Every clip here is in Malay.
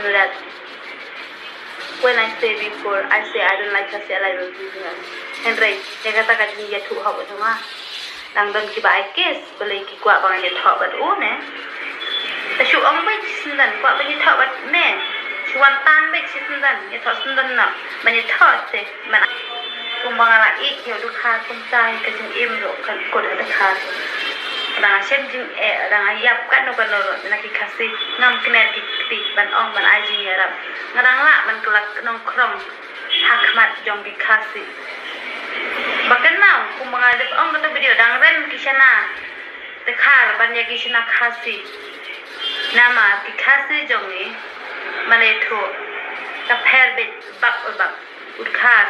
know that when I say before, I say I don't like kasi alay begitu. Henry, dia katakan dia tu hak betul mah. Lang don ki bai kes, boleh ki kuat bang dia thak bat ne. Tapi orang baik sendan, kuat bang dia thak bat ne. Chuan tan baik sendan, dia thak sendan nak. Bang dia thak se, man. Kumbang ala ik yo du kha kum tai ka jing im ro kan ko da kha. Đang xem chừng đang yap cắt nó còn rồi nên cái khasi ngâm cái này cái ban ong ban ai gì vậy đó đang lạ ban kelak nong krong hakmat jong cái khasi bahkan mau kum mengadap ong kata video đang ren kisana tekar ban ya kisana khasi nama cái khasi jong ni maletho ta pher bit bak utkar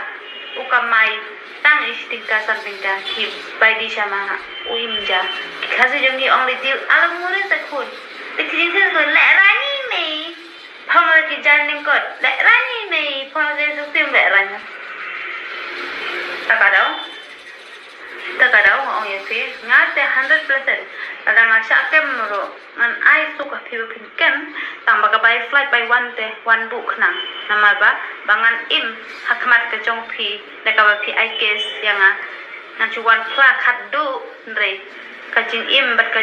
ukamai tang istingka sampingka hip by di sama uimja kasi jong ni ong litiu alam mure takun tikring se ko le rani me phang ki jan ning kot le rani me phang je su tim le rani takadau ong ye se ngate 100% ada ngasha kem ro ngan ai su ka phiu phin kem tamba ka by flight by one bu khna nama ba bangan im hakmat ka jong phi le ka ba phi I guess yang nan chuan pla khat du re ka jing im bat ka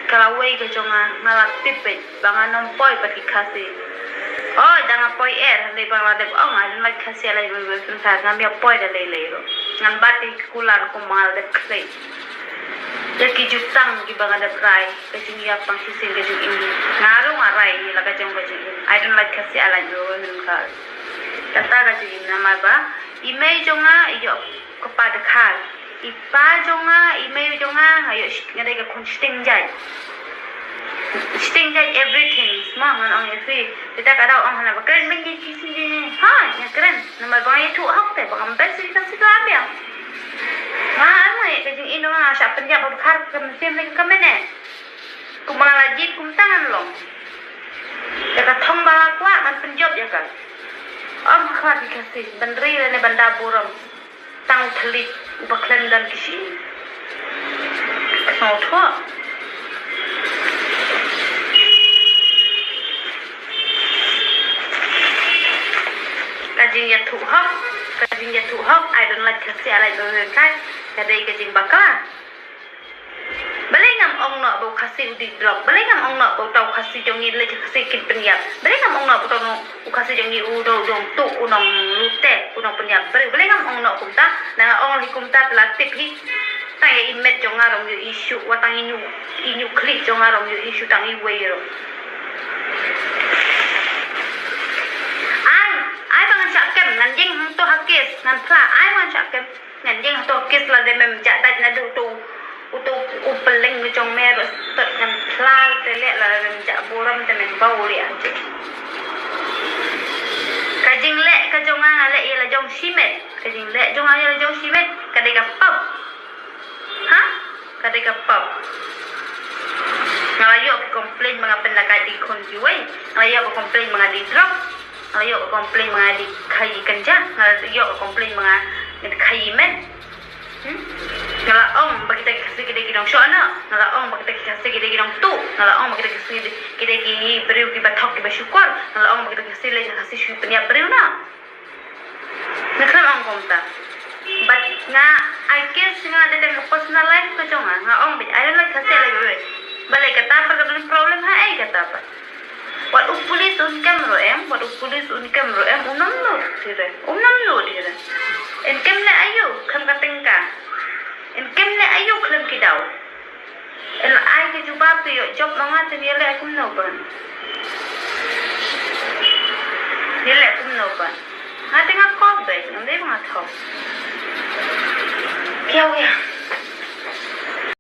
kalawai ka jonga ngalak tipe bangan nom poi pat ki khasi oh danga poi le bangla de ong ai like khasi lai we sun sa ngam ya poi da le ro ngan bat ki kulan ko mal de klei jadi jutang di bangga de prai ka jing ya pang sisin ka jing im ngaru ngarai la ka jong ka jing I don't like khasi alai we sun ka kata ka jing nama ba email jonga iyo kepada khal ipa jonga email jonga ayo ngadai ka kon sting jai everything semua ngan ong isi kita kada ong hana keren bengi kisi ni ha ya keren nama bang itu hak te bang best kita situ ambil ma amai ka jing ino nga sa penjab khar ka mesin lagi ka mene kumalajit kum tangan long ya ka thong ba kwa man penjob ya kan om khar dikasih bendri le banda buram tang telit baklan dan kisi mau thua kajing ya tu hok I don't like kasi alai bewen kai kadai kajing bakla balai ngam ong no bau kasi udi drop balai ngam ong no bau tau kasi jongi le kasi kit penyap balai ngam ong no bau tau kasi jongi udo dong tu unong lute unong penyap balai ngam ong no kumta na ong hikumta telatip hi tang ya imet jongarong yu isu watang inu klik jongarong yu isu tang i weiro ai bang chakem ngan jing to hakes ngan pla ai bang chakem ngan jing to hakes la de mem ja daj na du tu upeleng jong me ro tot ngan pla te le la mem ja boram te men bau ri anje ka jing le ka jong nga le la jong simet ka jing le jong nga la jong simet ka de ka pop ha ka de ka pop ngalayo komplain mga pendakadi kon jiwai ngalayo komplain mga di drop ngalayo komplain mga di kai kanja ngalayo komplain mga kai men ngalaong bakita kasi kita gidong shona ngalaong bakita kasi kita gidong tu ngalaong bakita kasi kita gi beriu ki bathok ki basyukur ngalaong bakita kasi le kasi shu penya beriu na nakram ang komta but nga I guess nga ada personal life ko jonga ngaong bit I don't like kasi le balai kata apa kada problem ha ai kata apa wat pulis un kamero unam no dire en kamle ayo kham ka tengka en kamle ayo khlam ki daw en ai ke jubab yo job manga te ni le akum no ban ha tengah ko be ngam de ma thok kêu ya